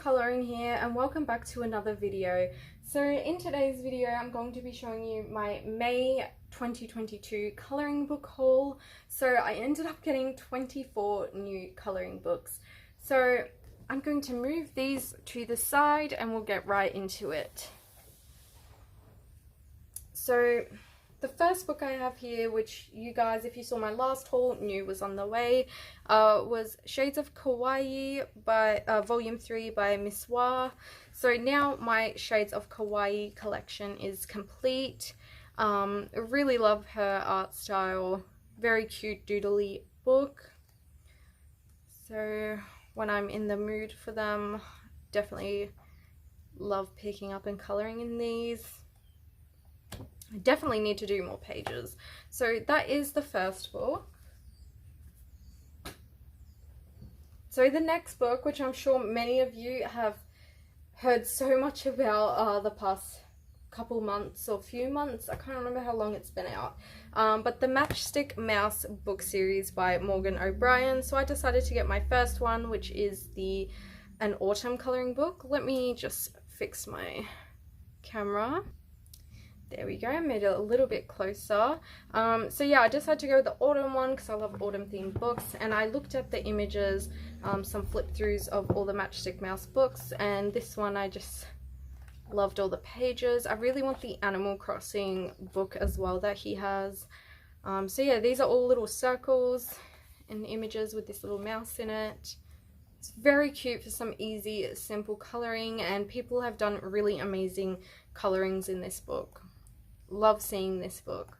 Colouring here and welcome back to another video. So in today's video I'm going to be showing you my May 2022 colouring book haul. So I ended up getting 24 new colouring books. So I'm going to move these to the side and we'll get right into it. So the first book I have here, which you guys, if you saw my last haul, knew was on the way, was Shades of Kawaii by Volume 3 by Miss Wa. So now my Shades of Kawaii collection is complete. I really love her art style. Very cute doodly book. So when I'm in the mood for them, definitely love picking up and colouring in these. I definitely need to do more pages. So that is the first book. So the next book, which I'm sure many of you have heard so much about the past couple months or few months, I can't remember how long it's been out, but the Matchstick Mouse book series by Morgan O'Brien. So I decided to get my first one, which is an autumn colouring book. Let me just fix my camera. There we go, I made it a little bit closer. So yeah, I decided to go with the autumn one because I love autumn themed books, and I looked at the images, some flip throughs of all the Matchstick Mouse books, and this one I just loved all the pages. I really want the Animal Crossing book as well that he has. So yeah, these are all little circles and images with this little mouse in it. It's very cute for some easy, simple colouring, and people have done really amazing colourings in this book. Love seeing this book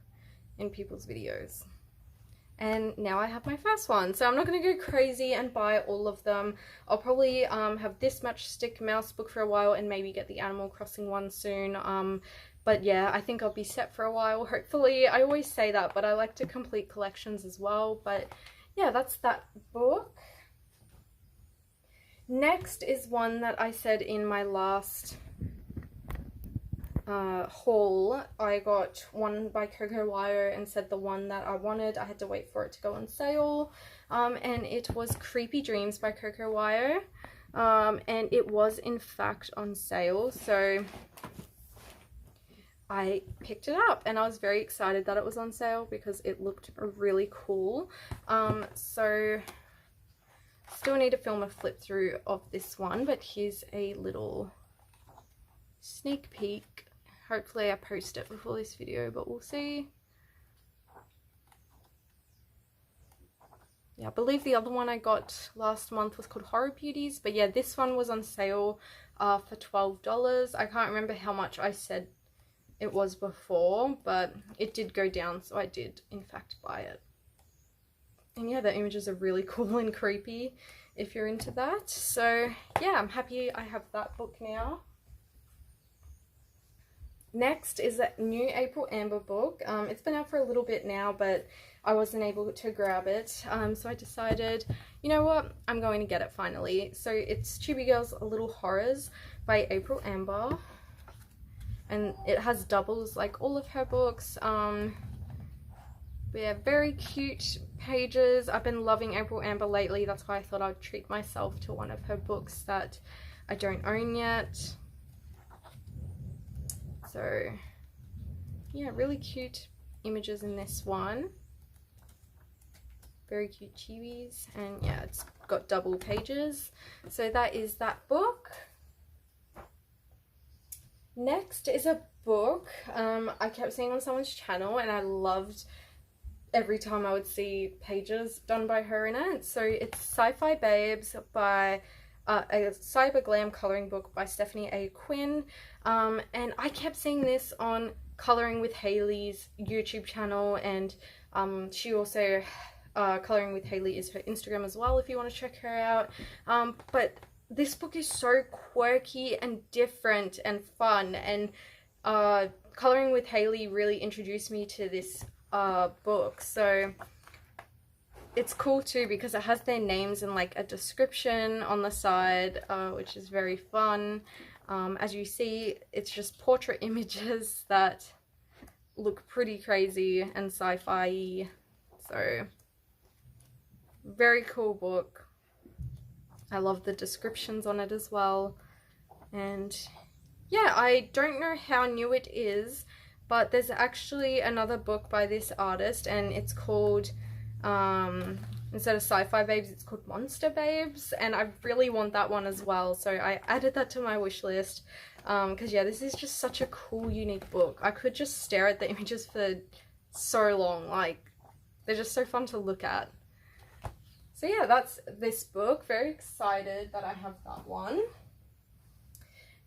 in people's videos. And now I have my first one, so I'm not going to go crazy and buy all of them. I'll probably have this Matchstick Mouse book for a while and maybe get the Animal Crossing one soon. But yeah, I think I'll be set for a while, hopefully. I always say that, but I like to complete collections as well. But yeah, that's that book. Next is one that I said in my last haul. I got one by Coco Wire and said the one that I wanted, I had to wait for it to go on sale, and it was Creepy Dreams by Coco Wire, and it was in fact on sale, so I picked it up and I was very excited that it was on sale because it looked really cool. So still need to film a flip through of this one, but here's a little sneak peek. Hopefully I post it before this video, but we'll see. Yeah, I believe the other one I got last month was called Horror Beauties, but yeah, this one was on sale for $12. I can't remember how much I said it was before, but it did go down, so I did in fact buy it. And yeah, the images are really cool and creepy if you're into that. So yeah, I'm happy I have that book now. Next is a new April Amber book. It's been out for a little bit now, but I wasn't able to grab it. So I decided, you know what, I'm going to get it finally. So it's Chibi Girls A Little Horrors by April Amber. And it has doubles like all of her books. Yeah, very cute pages. I've been loving April Amber lately. That's why I thought I'd treat myself to one of her books that I don't own yet. So yeah, really cute images in this one. Very cute chibis, and yeah, it's got double pages. So that is that book. Next is a book I kept seeing on someone's channel, and I loved every time I would see pages done by her in it. So it's SciFi Babes by a cyber glam colouring book by Stephanie A. Quinn, and I kept seeing this on Colouring with Hayley's YouTube channel, and she also, Colouring with Hayley is her Instagram as well if you want to check her out. But this book is so quirky and different and fun, and Colouring with Hayley really introduced me to this book, so it's cool too because it has their names and like a description on the side, which is very fun. As you see, it's just portrait images that look pretty crazy and sci-fi, so very cool book. I love the descriptions on it as well. And yeah, I don't know how new it is, but there's actually another book by this artist, and it's called, instead of SciFi Babes, it's called Monster Babes, and I really want that one as well, so I added that to my wish list, because yeah, this is just such a cool, unique book. I could just stare at the images for so long, like, they're just so fun to look at. So yeah, that's this book. Very excited that I have that one.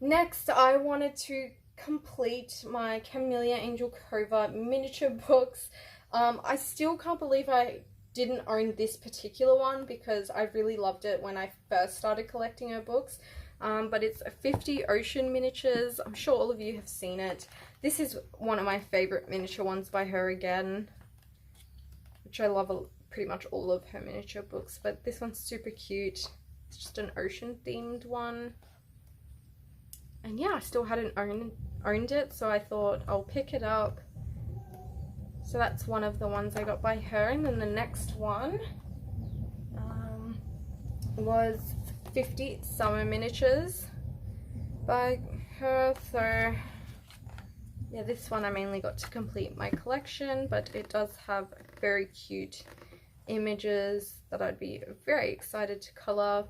Next, I wanted to complete my Chameleon Angel cover miniature books. I still can't believe I didn't own this particular one because I really loved it when I first started collecting her books. But it's 50 ocean miniatures. I'm sure all of you have seen it. This is one of my favorite miniature ones by her again, which I love pretty much all of her miniature books, but this one's super cute. It's just an ocean themed one. And yeah, I still hadn't owned it, so I thought I'll pick it up. So that's one of the ones I got by her. And then the next one was 50 summer miniatures by her. So yeah, this one I mainly got to complete my collection, but it does have very cute images that I'd be very excited to colour.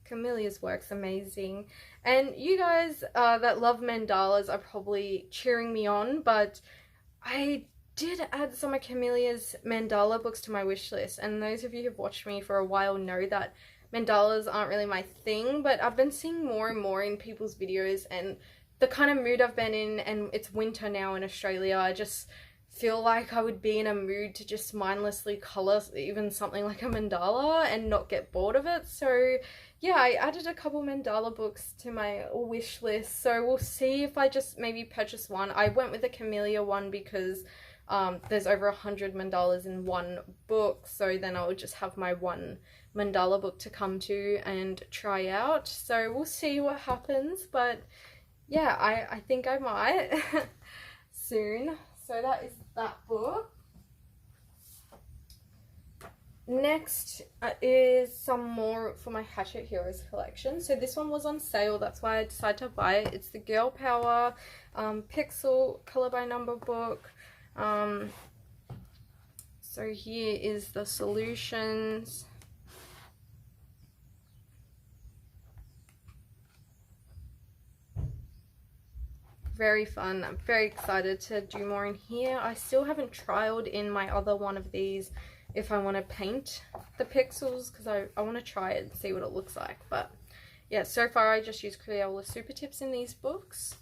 Camelia's work's amazing, and you guys that love mandalas are probably cheering me on, but I did add some of Camelia's mandala books to my wish list, and those of you who've watched me for a while know that mandalas aren't really my thing, but I've been seeing more and more in people's videos, and the kind of mood I've been in, and it's winter now in Australia, I just feel like I would be in a mood to just mindlessly colour even something like a mandala and not get bored of it. So yeah, I added a couple mandala books to my wish list, so we'll see if I just maybe purchase one. I went with the Camellia one because there's over 100 mandalas in one book, so then I'll just have my one mandala book to come to and try out. So we'll see what happens, but yeah, I think I might soon. So that is that book. Next is some more for my Hatchet Heroes collection. So this one was on sale, that's why I decided to buy it. It's the Girl Power Pixel Color by Number book. So here is the solutions. Very fun. I'm very excited to do more in here. I still haven't trialed in my other one of these if I want to paint the pixels, because I want to try it and see what it looks like. But yeah, so far I just use Crayola Super Tips in these books.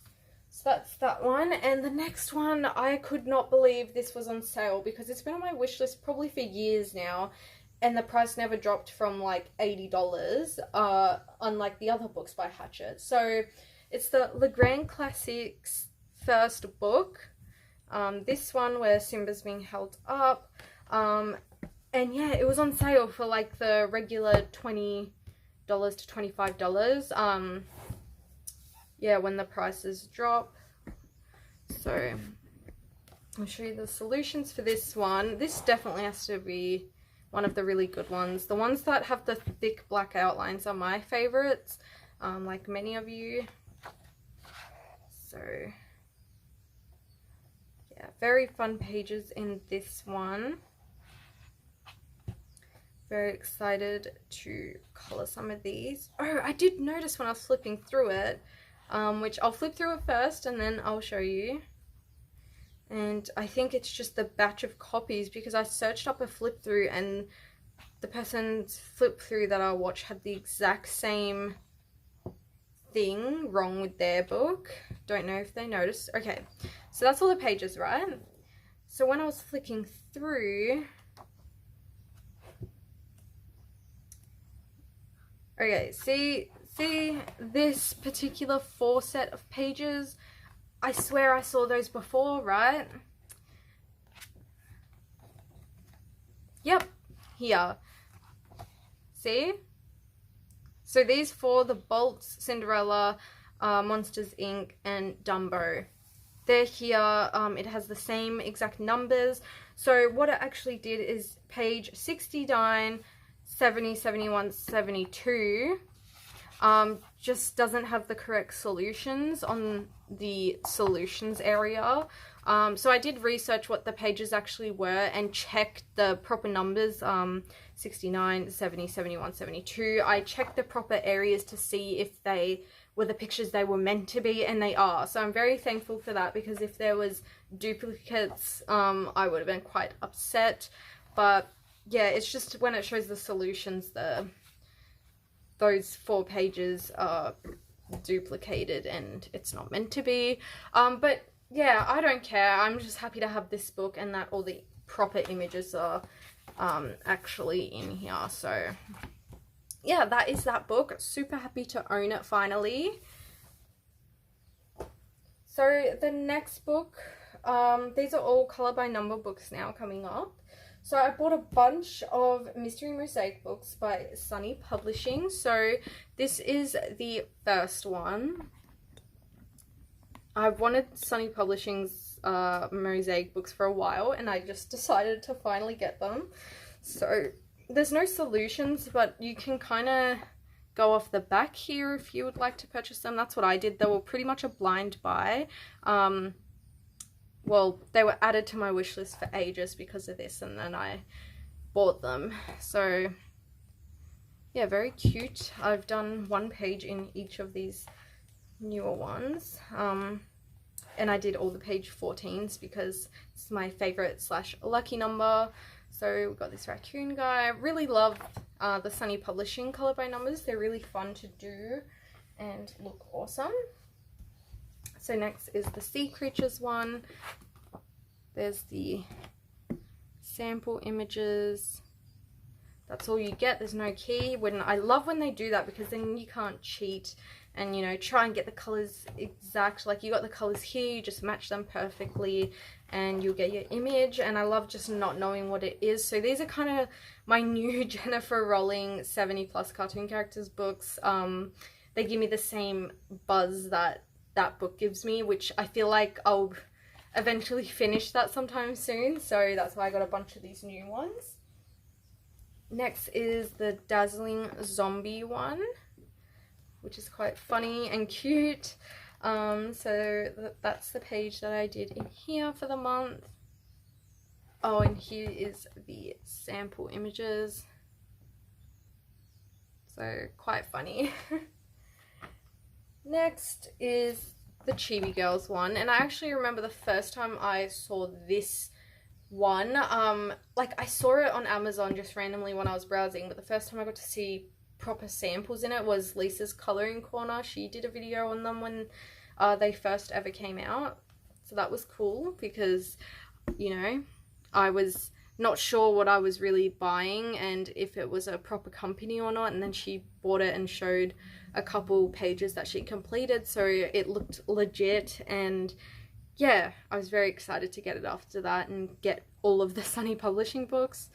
So that's that one. And the next one, I could not believe this was on sale because it's been on my wish list probably for years now, and the price never dropped from like $80, unlike the other books by Hatchet. So it's the Legrand Classics first book. This one where Simba's being held up. And yeah, it was on sale for like the regular $20 to $25. Yeah, when the prices drop. So I'll show you the solutions for this one. This definitely has to be one of the really good ones. The ones that have the thick black outlines are my favorites, like many of you. So yeah, very fun pages in this one. Very excited to colour some of these. Oh, I did notice when I was flipping through it, which I'll flip through it first and then I'll show you. And I think it's just the batch of copies, because I searched up a flip through and the person's flip through that I watched had the exact same thing wrong with their book. Don't know if they noticed. Okay, so that's all the pages, right? So when I was flicking through, okay, see this particular 4 set of pages? I swear I saw those before, right? Yep, here. See? So these 4, the Bolts, Cinderella, Monsters Inc. and Dumbo, they're here. It has the same exact numbers. So what I actually did is page 69, 70, 71, 72 just doesn't have the correct solutions on the solutions area. So I did research what the pages actually were and checked the proper numbers, 69, 70, 71, 72. I checked the proper areas to see if they were the pictures they were meant to be, and they are. So I'm very thankful for that, because if there was duplicates, I would have been quite upset. But yeah, it's just when it shows the solutions, those 4 pages are duplicated and it's not meant to be. But yeah, I don't care. I'm just happy to have this book and that all the proper images are actually in here. So yeah, that is that book. Super happy to own it finally. So the next book, these are all color by number books now coming up. So I bought a bunch of mystery mosaic books by SciFi Publishing. So this is the first one. I've wanted SciFi Publishing's mosaic books for a while, and I just decided to finally get them. So there's no solutions, but you can kind of go off the back here if you would like to purchase them. That's what I did. They were pretty much a blind buy. Well, they were added to my wish list for ages because of this, and then I bought them. So yeah, very cute. I've done 1 page in each of these newer ones, and I did all the page 14s because it's my favorite / lucky number. So we've got this raccoon guy. I really love the SciFi Publishing color by numbers. They're really fun to do and look awesome. So next is the sea creatures one. There's the sample images. That's all you get. There's no key. I love when they do that, because then you can't cheat and, you know, try and get the colors exact. Like, you got the colors here, you just match them perfectly and you'll get your image. And I love just not knowing what it is. So these are kind of my new Jennifer Rowling 70+ cartoon characters books. They give me the same buzz that book gives me, which I feel like I'll eventually finish that sometime soon. So that's why I got a bunch of these new ones. Next is the Dazzling Zombie one, which is quite funny and cute. So that's the page that I did in here for the month. Oh, and here is the sample images. So quite funny. Next is the Chibi Girls one, and I actually remember the first time I saw this one, like I saw it on Amazon just randomly when I was browsing, but the first time I got to see proper samples in it was Lisa's Colouring Corner. She did a video on them when they first ever came out, so that was cool because, you know, I was not sure what I was really buying and if it was a proper company or not, and then she bought it and showed a couple pages that she completed, so it looked legit. And yeah, I was very excited to get it after that and get all of the SciFi Publishing books.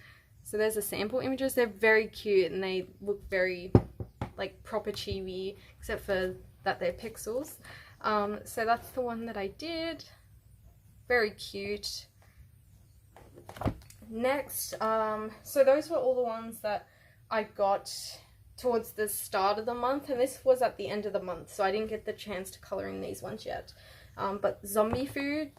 So there's the sample images. They're very cute and they look very like proper chibi, except for that they're pixels. So that's the one that I did. Very cute. Next, so those were all the ones that I got towards the start of the month, and this was at the end of the month, so I didn't get the chance to colour in these ones yet. But Zombie Food,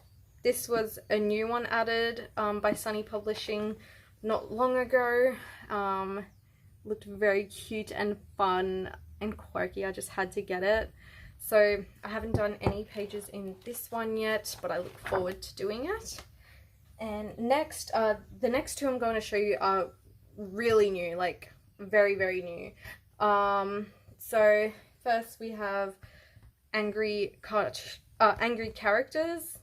this was a new one added by SciFi Publishing not long ago. Looked very cute and fun and quirky. I just had to get it. So I haven't done any pages in this one yet, but I look forward to doing it. And next, the next two I'm going to show you are really new, like very, very new. So first we have Angry Characters.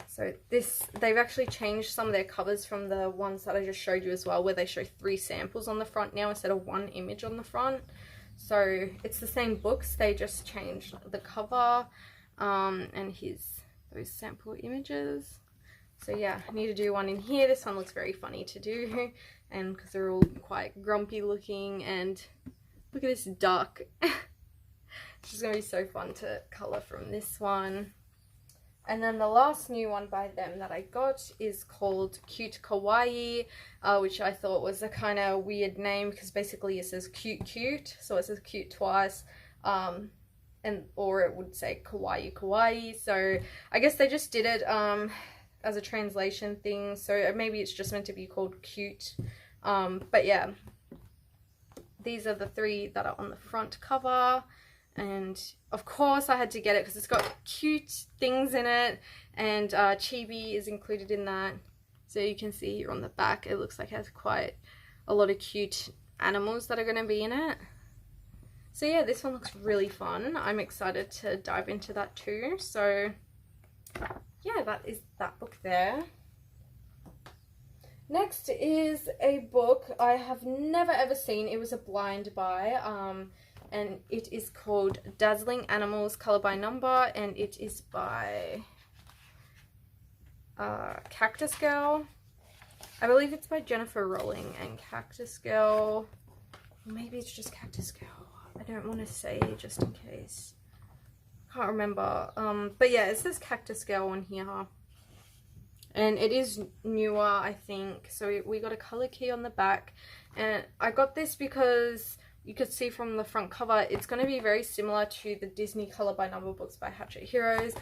So this, they've actually changed some of their covers from the ones that I just showed you as well, where they show 3 samples on the front now instead of 1 image on the front. So it's the same books, they just changed the cover, and here's those sample images. So yeah, I need to do one in here. This one looks very funny to do, and because they're all quite grumpy looking, and look at this duck. It's just going to be so fun to colour from this one. And then the last new one by them that I got is called Cute Kawaii, which I thought was a kind of weird name because basically it says cute cute, so it says cute twice, or it would say kawaii kawaii. So I guess they just did it as a translation thing, so maybe it's just meant to be called cute. But yeah, these are the 3 that are on the front cover. And of course I had to get it because it's got cute things in it, and Chibi is included in that. So you can see here on the back it looks like it has quite a lot of cute animals that are going to be in it. So yeah, this one looks really fun. I'm excited to dive into that too. So yeah, that is that book there. Next is a book I have never ever seen. It was a blind buy, and it is called Dazzling Animals, Color by Number, and it is by Cactus Girl. I believe it's by Jennifer Rowling and Cactus Girl. Maybe it's just Cactus Girl. I don't want to say just in case. Can't remember. But yeah, it says Cactus Girl on here. And it is newer, I think. So we got a color key on the back. And I got this because you could see from the front cover, it's going to be very similar to the Disney Color by Number books by Hatchet Heroes.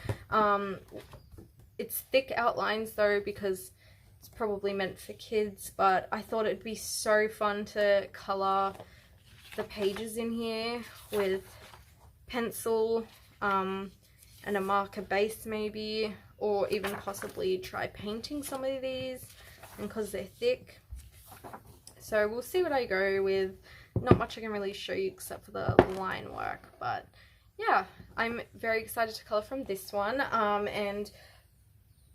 It's thick outlines though because it's probably meant for kids, but I thought it'd be so fun to color the pages in here with pencil and a marker base maybe, or even possibly try painting some of these, and because they're thick. So we'll see what I go with. Not much I can really show you except for the line work, but yeah, I'm very excited to color from this one. And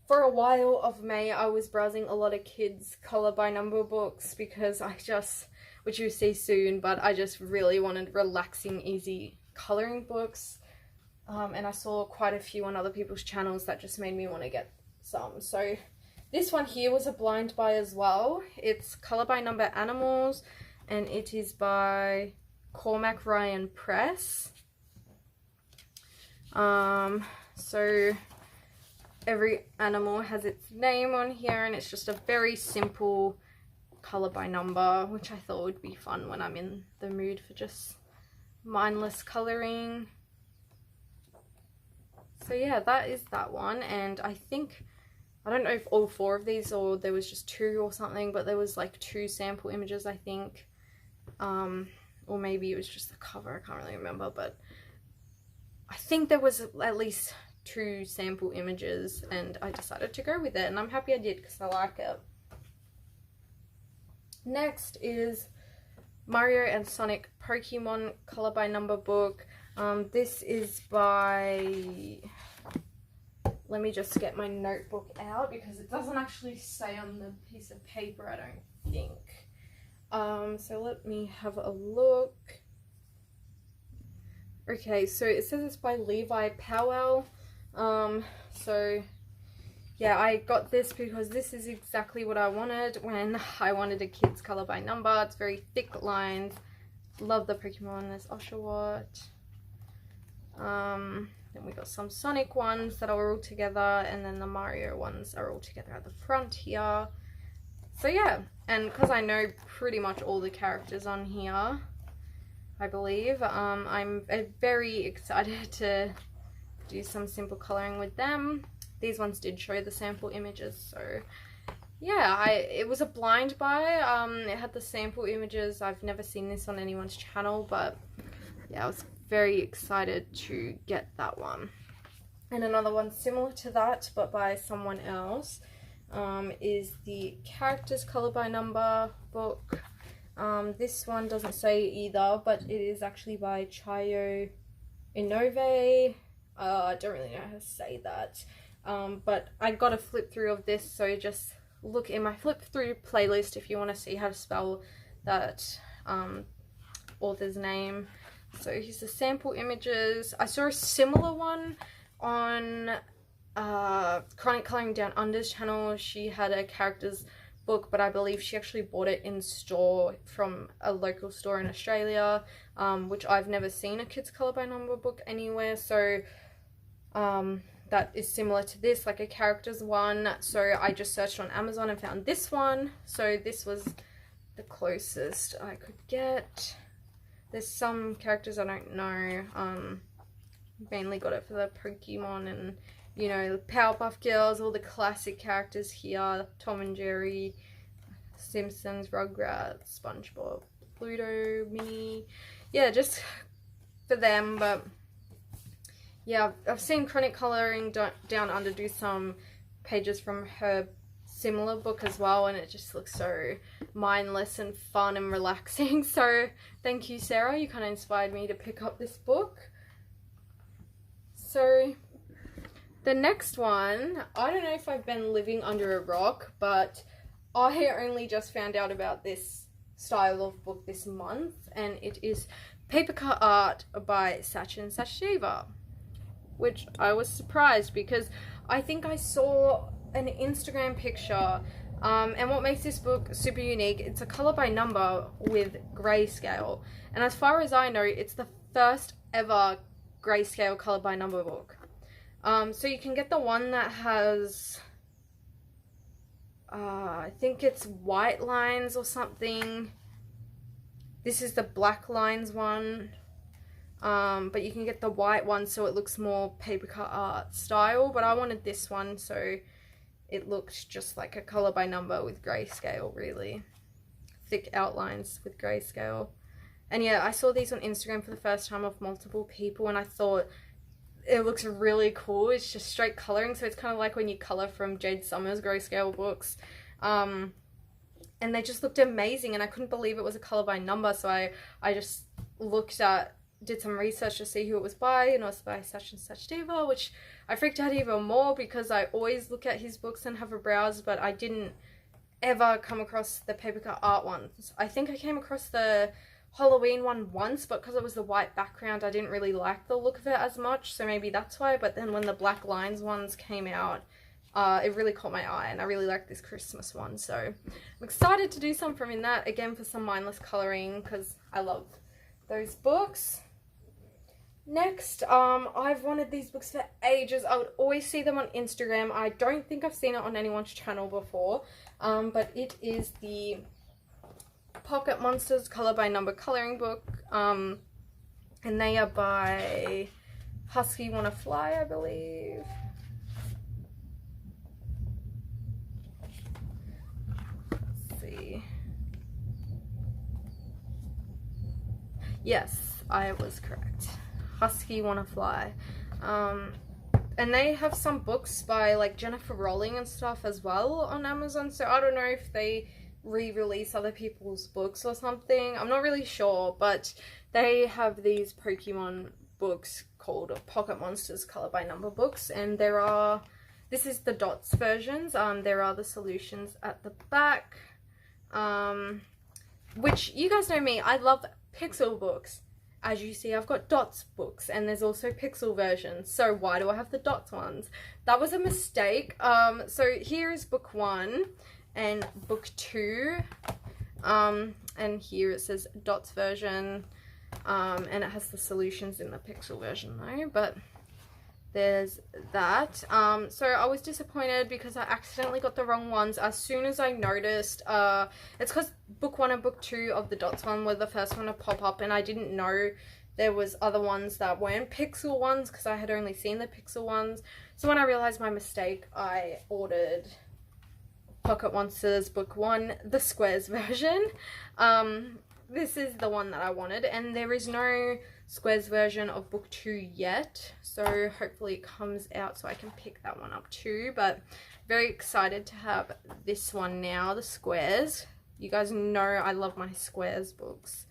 for a while of May I was browsing a lot of kids color by number books because I just, which you'll see soon, but I just really wanted relaxing, easy coloring books. And I saw quite a few on other people's channels that just made me want to get some. So this one here was a blind buy as well. It's Color by Number Animals, and it is by Cormac Ryan Press. So every animal has its name on here, and it's just a very simple color by number, which I thought would be fun when I'm in the mood for just mindless coloring. So yeah, that is that one. And I think, I don't know if all 4 of these or there was just 2 or something, but there was like 2 sample images, I think. Or maybe it was just the cover, I can't really remember, but I think there was at least 2 sample images, and I decided to go with it, and I'm happy I did because I like it. Next is Mario and Sonic Pokemon Color by Number book. This is by, let me just get my notebook out because it doesn't actually say on the piece of paper, I don't think. So let me have a look. Okay, so it says it's by Levi Powell. So yeah, I got this because this is exactly what I wanted when I wanted a kid's color by number. It's very thick lines. Love the Pokemon. There's Oshawott. Then we got some Sonic ones that are all together, and then the Mario ones are all together at the front here. So yeah, and because I know pretty much all the characters on here, I believe, I'm very excited to do some simple coloring with them. These ones did show the sample images, so yeah, it was a blind buy. It had the sample images. I've never seen this on anyone's channel, but yeah, I was very excited to get that one. And another one similar to that but by someone else is the Characters Color by Number book. This one doesn't say either, but it is actually by Chayo Inove. I don't really know how to say that, but I got a flip through of this, so just look in my flip through playlist if you want to see how to spell that author's name. So here's the sample images. I saw a similar one on Chronic Colouring Down Under's channel. She had a characters book, but I believe she actually bought it in store from a local store in Australia, which I've never seen a kids colour by number book anywhere. So that is similar to this, like a characters one. So I just searched on Amazon and found this one. So this was the closest I could get. There's some characters I don't know. Mainly got it for the Pokemon and, you know, Powerpuff Girls, all the classic characters here. Tom and Jerry, Simpsons, Rugrats, SpongeBob, Pluto, Minnie. Yeah, just for them. But yeah, I've seen Chronic Colouring Down Under do some pages from her similar book as well, and it just looks so mindless and fun and relaxing. So thank you, Sarah, you kind of inspired me to pick up this book. So the next one, I don't know if I've been living under a rock, but I only just found out about this style of book this month, and it is paper cut art by Sachin Sachdeva, which I was surprised because I think I saw an Instagram picture, and what makes this book super unique, it's a color by number with grayscale, and as far as I know, it's the first ever grayscale color by number book. So you can get the one that has I think it's white lines or something. This is the black lines one, but you can get the white one so it looks more paper cut art style, but I wanted this one so it looked just like a color by number with grayscale, really thick outlines with grayscale. And yeah, I saw these on Instagram for the first time of multiple people, and I thought it looks really cool. It's just straight coloring, so it's kind of like when you color from Jade Summers grayscale books. And they just looked amazing, and I couldn't believe it was a color by number, so I just did some research to see who it was by, and it was by Sachin Sachdeva, which I freaked out even more because I always look at his books and have a browse, but I didn't ever come across the paper cut art ones. I think I came across the Halloween one once, but because it was the white background, I didn't really like the look of it as much, so maybe that's why. But then when the black lines ones came out, it really caught my eye, and I really like this Christmas one, so I'm excited to do some from in that, again, for some mindless colouring, because I love those books. Next, I've wanted these books for ages. I would always see them on Instagram. I don't think I've seen it on anyone's channel before, but it is the Pocket Monsters color by number coloring book, and they are by Husky Wanna Fly, I believe. Let's see. Yes, I was correct. Husky Wanna Fly. And they have some books by like Jennifer Rowling and stuff as well on Amazon, so I don't know if they re-release other people's books or something. I'm not really sure, but they have these Pokemon books called Pocket Monsters color by number books, and this is the dots versions. There are the solutions at the back, which you guys know me, I love pixel books. As you see, I've got dots books, and there's also pixel versions, so why do I have the dots ones? That was a mistake. So here is book 1 and book 2, and here it says dots version, and it has the solutions in the pixel version though, but there's that. So I was disappointed because I accidentally got the wrong ones as soon as I noticed. It's because book 1 and book 2 of the dots one were the first one to pop up, and I didn't know there was other ones that weren't pixel ones because I had only seen the pixel ones. So when I realized my mistake, I ordered Pocket Monsters book 1, the squares version. This is the one that I wanted, and there is no squares version of book 2 yet, so hopefully it comes out so I can pick that one up too. But very excited to have this one now, the squares. You guys know I love my squares books.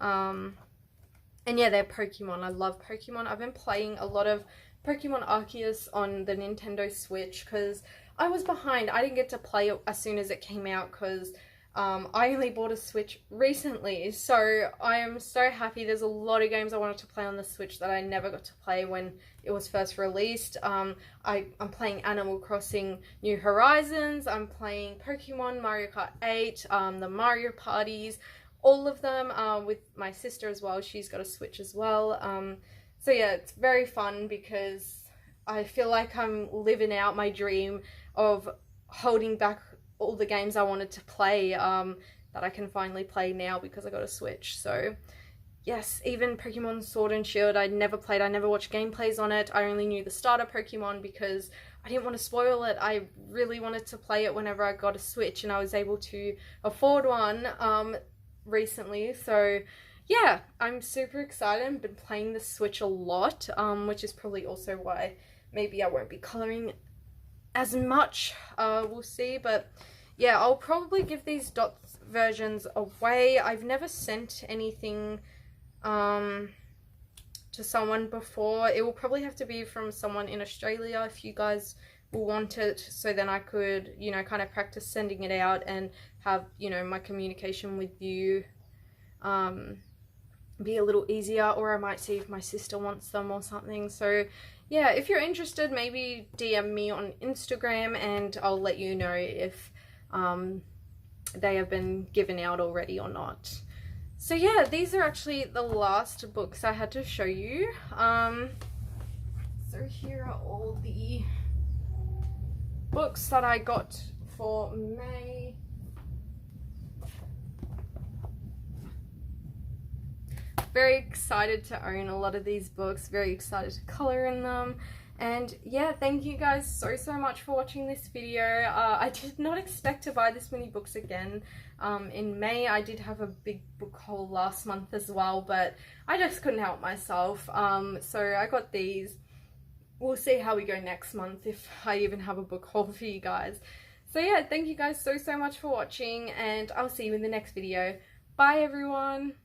And yeah, they're Pokemon. I love Pokemon. I've been playing a lot of Pokemon Arceus on the Nintendo Switch because I was behind. I didn't get to play it as soon as it came out because I only bought a Switch recently, so I am so happy. There's a lot of games I wanted to play on the Switch that I never got to play when it was first released. I'm playing Animal Crossing New Horizons, I'm playing Pokemon, Mario Kart 8, the Mario Parties, all of them, with my sister as well. She's got a Switch as well. So yeah, it's very fun because I feel like I'm living out my dream of holding back all the games I wanted to play that I can finally play now because I got a Switch. So yes, even Pokemon Sword and Shield I never played. I never watched gameplays on it. I only knew the starter Pokemon because I didn't want to spoil it. I really wanted to play it whenever I got a Switch, and I was able to afford one recently. So yeah, I'm super excited. I've been playing the Switch a lot, which is probably also why maybe I won't be colouring as much. We'll see, but yeah, I'll probably give these dots versions away. I've never sent anything to someone before. It will probably have to be from someone in Australia if you guys will want it, so then I could, you know, kind of practice sending it out and have, you know, my communication with you be a little easier, or I might see if my sister wants them or something. So yeah, if you're interested, maybe DM me on Instagram and I'll let you know if they have been given out already or not. So yeah, these are actually the last books I had to show you. So here are all the books that I got for May. Very excited to own a lot of these books, very excited to colour in them. And yeah, thank you guys so much for watching this video. I did not expect to buy this many books again in May. I did have a big book haul last month as well, but I just couldn't help myself. So I got these. We'll see how we go next month, if I even have a book haul for you guys. So yeah, thank you guys so much for watching, and I'll see you in the next video. Bye everyone!